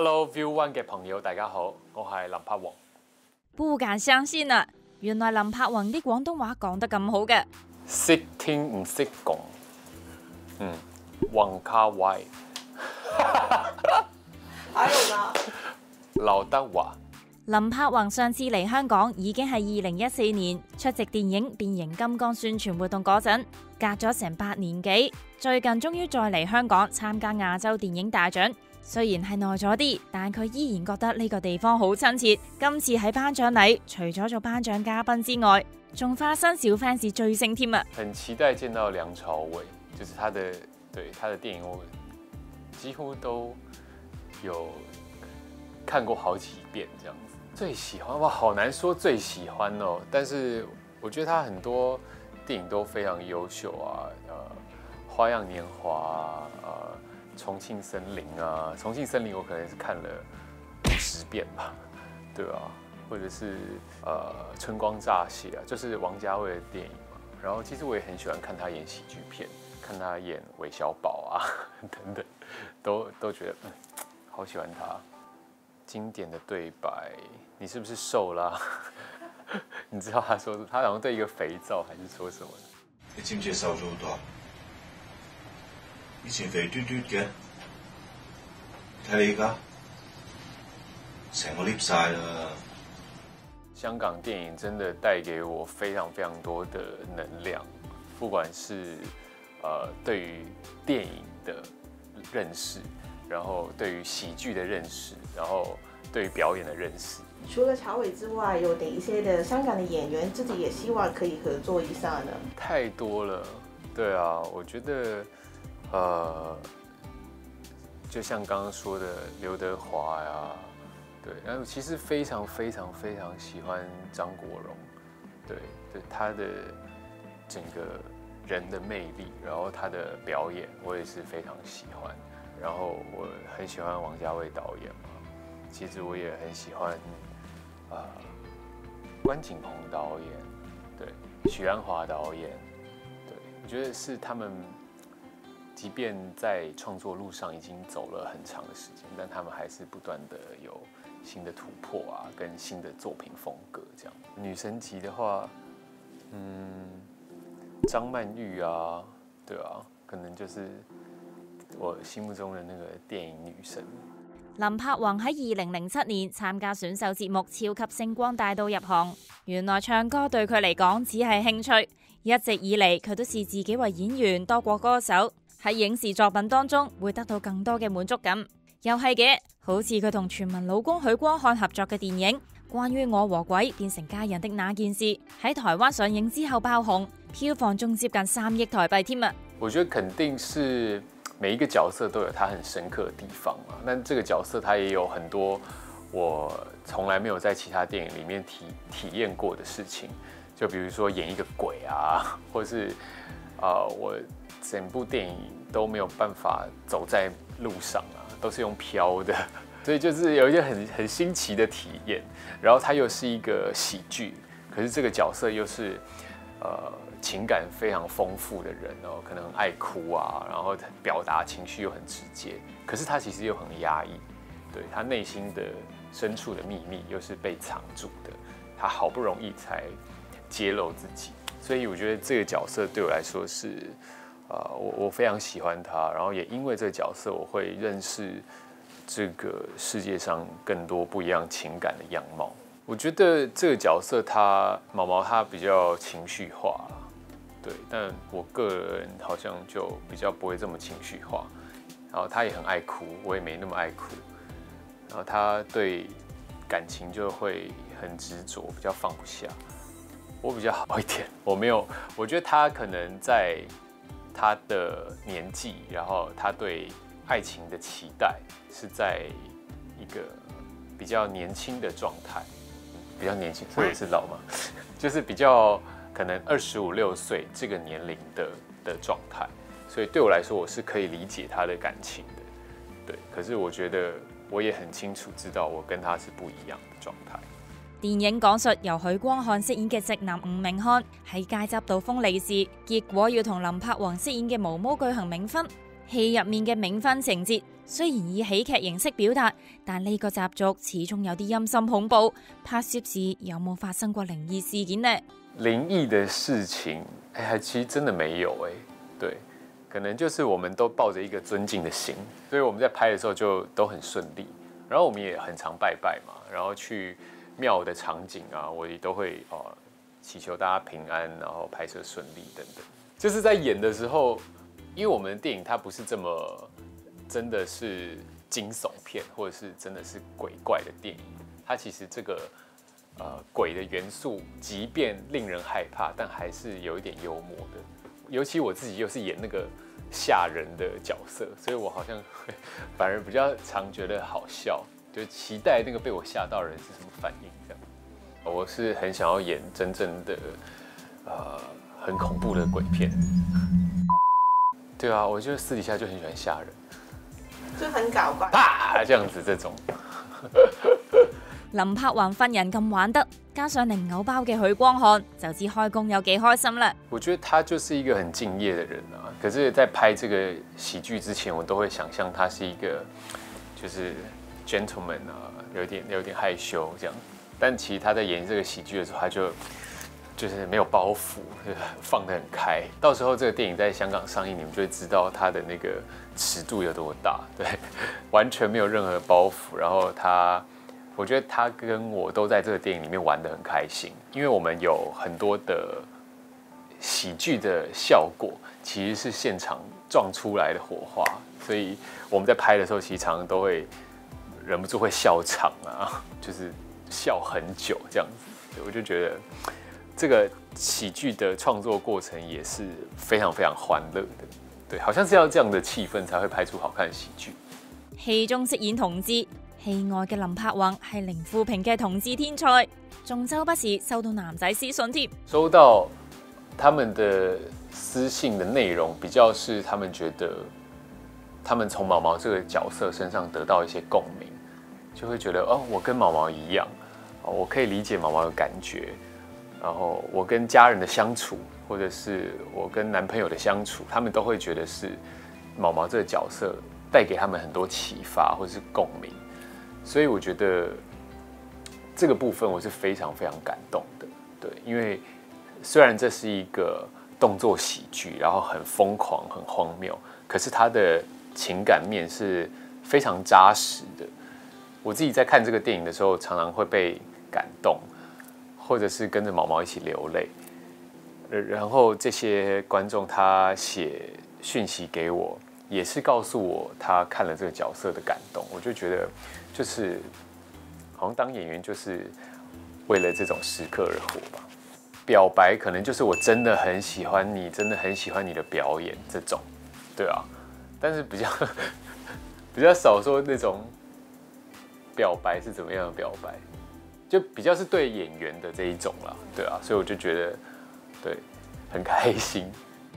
Hello View One 嘅朋友，大家好，我係林柏宏。不敢相信啊！原來林柏宏啲廣東話講得咁好嘅。識聽唔識講，宏卡威。還有呢？劉德華。林柏宏上次嚟香港已經係2014年出席電影《變形金剛》宣傳活動嗰陣，隔咗成8年幾，最近終於再嚟香港參加亞洲電影大獎。雖然係耐咗啲，但佢依然覺得呢個地方好親切。今次喺頒獎禮，除咗做頒獎嘉賓之外，仲化身小 fans 追星添啊！很期待見到梁朝偉，就是他的電影，我幾乎都有看過好幾遍，這樣子。最喜歡哇，好難說最喜歡哦。但是我覺得他很多電影都非常優秀啊，花樣年華重慶森林啊，重慶森林我可能是看了50遍吧，對啊，或者是春光乍泄啊，就是王家衛的電影嘛。然後其實我也很喜歡看他演喜劇片，看他演韋小寶啊等等，都覺得好喜歡他。經典的對白，你是不是瘦啦？你知道他說，他好像對一個肥皂還是說什麼？你知唔知瘦咗好多？以前肥嘟嘟嘅，睇你而家成個 lift 晒啦。香港電影真的帶給我非常非常多的能量，不管是對於電影的認識，然後對於喜劇的認識，然後對於表演的認識。除了朝偉之外，有哪一些的香港的演員自己也希望可以合作一下呢？太多了，對啊，我覺得就像剛剛說的劉德華呀，對，然後其實非常非常非常喜歡張國榮，對他的整個人的魅力，然後他的表演我也是非常喜歡，然後我很喜歡王家衛導演嘛，其實我也很喜歡關錦鵬導演，對，許鞍華導演，對，我覺得是他們。即便在創作路上已經走了很長的時間，但他們還是不斷的有新的突破啊，跟新的作品風格這樣。女神級的話，張曼玉啊，對啊，可能就是我心目中的那個電影女神。林柏宏喺2007年參加選秀節目《超級星光大道》入行，原來唱歌對佢嚟講只係興趣，一直以嚟佢都視自己為演員多過歌手。喺影視作品當中會得到更多嘅滿足感，又係嘅，好似佢同傳聞老公許光漢合作嘅電影《關於我和鬼變成家人的那件事》，喺台灣上映之後爆紅，票房仲接近3億台幣添啊！我覺得肯定是每一個角色都有他很深刻的地方嘛，但這個角色他也有很多我從來沒有在其他電影裡面體驗過的事情，就比如說演一個鬼啊，或是我整部電影都沒有辦法走在路上啊，都是用飄的，所以就是有一些很新奇的體驗。然後它又是一個喜劇，可是這個角色又是情感非常豐富的人哦，可能很愛哭啊，然後表達情緒又很直接，可是他其實又很壓抑，對，他內心的深處的秘密又是被藏住的，他好不容易才揭露自己，所以我覺得這個角色對我來說是。我非常喜歡他，然後也因為這個角色，我會認識這個世界上更多不一樣情感的樣貌。我覺得這個角色毛毛他比較情緒化，對，但我個人好像就比較不會這麼情緒化。然後他也很愛哭，我也沒那麼愛哭。然後他對感情就會很執着，比較放不下。我比較好一點，我覺得他可能在。他的年紀，然後他對愛情的期待是在一個比較年輕的狀態，比較年輕，所以也是老嘛，就是比較可能25、26歲這個年齡的狀態，所以對我來說，我是可以理解他的感情的，對。可是我覺得我也很清楚知道，我跟他是不一樣的狀態。電影講述由許光漢飾演嘅直男吳明翰喺街執到封利是，結果要同林柏宏飾演嘅毛毛巨行冥婚。戲入面嘅冥婚情節雖然以喜劇形式表達，但呢個習俗始終有啲陰森恐怖。拍攝時有冇發生過靈異事件呢？靈異的事情，其實真的沒有對，可能就是我們都抱着一個尊敬的心，所以我們在拍的時候就都很順利。然後我們也很常拜拜嘛，然後去廟的場景啊，我也都會祈求大家平安，然後拍攝順利等等。就是在演的時候，因為我們的電影它不是這麼真的是驚悚片，或者是真的是鬼怪的電影，它其實這個鬼的元素，即便令人害怕，但還是有一點幽默的。尤其我自己又是演那個嚇人的角色，所以我好像反而比較常覺得好笑，就期待那個被我嚇到的人是什麼反應。這樣，我是很想要演真正的很恐怖的鬼片。對啊，我就私底下就很喜歡嚇人，就很搞怪，啪這樣子這種。林柏宏份人咁玩得，加上零偶包嘅許光漢，就知開工有幾開心啦。我覺得他就是一個很敬業的人啊。可是，在拍這個喜劇之前，我都會想象他是一個就是 gentleman 啊，有點害羞這樣。但其實他在演這個喜劇的時候，他就是沒有包袱，放得很開。到時候這個電影在香港上映，你們就會知道他的那個尺度有多大，對，完全沒有任何包袱。然後我覺得他跟我都在這個電影裡面玩得很開心，因為我們有很多的喜劇的效果，其實是現場撞出來的火花，所以我們在拍的時候，其實常常都會忍不住會笑場啊，就是笑很久這樣子。我就覺得這個喜劇的創作過程也是非常非常歡樂的，對，好像是要這樣的氣氛才會拍出好看的喜劇。戲中飾演同志，戲外嘅林柏宏係零負評嘅同志天才，仲周不時收到男仔私信添。收到他們的私信的內容，比較是他們覺得他們從毛毛這個角色身上得到一些共鳴，就會覺得哦，我跟毛毛一樣，我可以理解毛毛的感覺，然後我跟家人的相處，或者是我跟男朋友的相處，他們都會覺得是毛毛這個角色帶給他們很多啟發或者是共鳴。所以我覺得這個部分我是非常非常感動的，對，因為雖然這是一個動作喜劇，然後很瘋狂、很荒謬，可是它的情感面是非常扎實的。我自己在看這個電影的時候，常常會被感動，或者是跟着毛毛一起流淚。然後這些觀眾他寫訊息給我，也是告訴我他看了這個角色的感動。我就覺得就是好像當演員就是為了這種時刻而活吧。表白可能就是我真的很喜歡你，真的很喜歡你的表演這種，對啊。但是比較少說那種表白是怎麼樣的表白，就比較是對演員的這一種啦，對啊。所以我就覺得對很開心。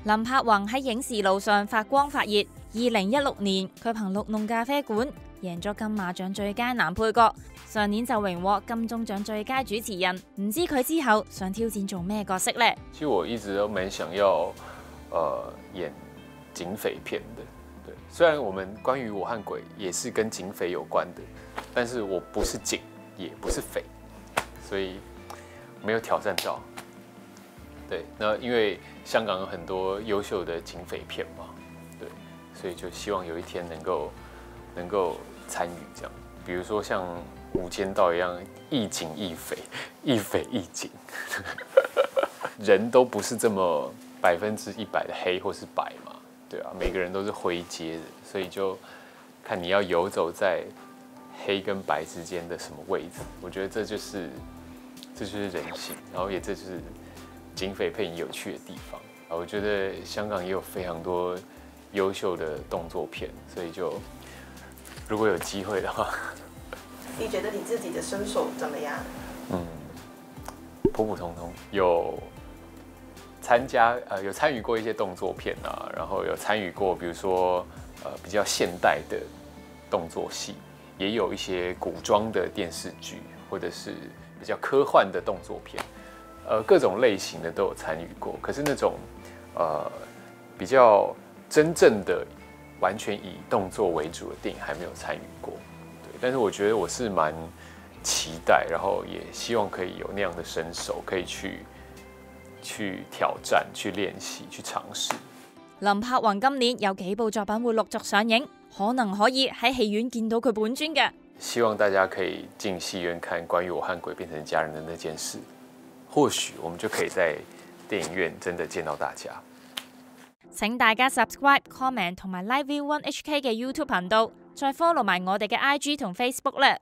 林柏宏喺影視路上發光發熱。2016年，佢憑《綠弄咖啡館》贏咗金馬獎最佳男配角，上年就榮獲金鐘獎最佳主持人。唔知佢之後想挑戰做咩角色呢？其實我一直都蠻想要演警匪片的，對。雖然我們關於我和鬼也是跟警匪有關的，但是我不是警，也不是匪，所以沒有挑戰到。對，那因為香港有很多優秀的警匪片嘛，對，所以就希望有一天能夠參與這樣，比如說像《無間道》一樣，亦警亦匪，亦匪亦警，人都不是這麼100%的黑或是白嘛，對啊，每個人都是灰階的，所以就看你要游走在黑跟白之間的什麼位置，我覺得這就是人性，然後也這就是警匪片有趣的地方。我覺得香港也有非常多優秀的動作片，所以就如果有機會的話，你覺得你自己的身手怎麼樣？普普通通。有參與過一些動作片啊，然後有參與過，比如說比較現代的動作戲，也有一些古裝的電視劇，或者是比較科幻的動作片。各種類型的都有參與過，可是那種比較真正的完全以动作为主的电影还没有参与过。对，但是我觉得我是蛮期待，然后也希望可以有那样的身手，可以去挑战、去練習、去嘗試。林柏宏今年有幾部作品會陸續上映，可能可以喺戲院見到佢本尊嘅。希望大家可以進戲院看關於我和鬼變成家人的那件事，或許我們就可以在電影院真的見到大家。請大家 subscribe、comment 同埋 Like ViuOne HK 嘅 YouTube 頻道，再 follow 埋我哋嘅 IG 同 Facebook 啦。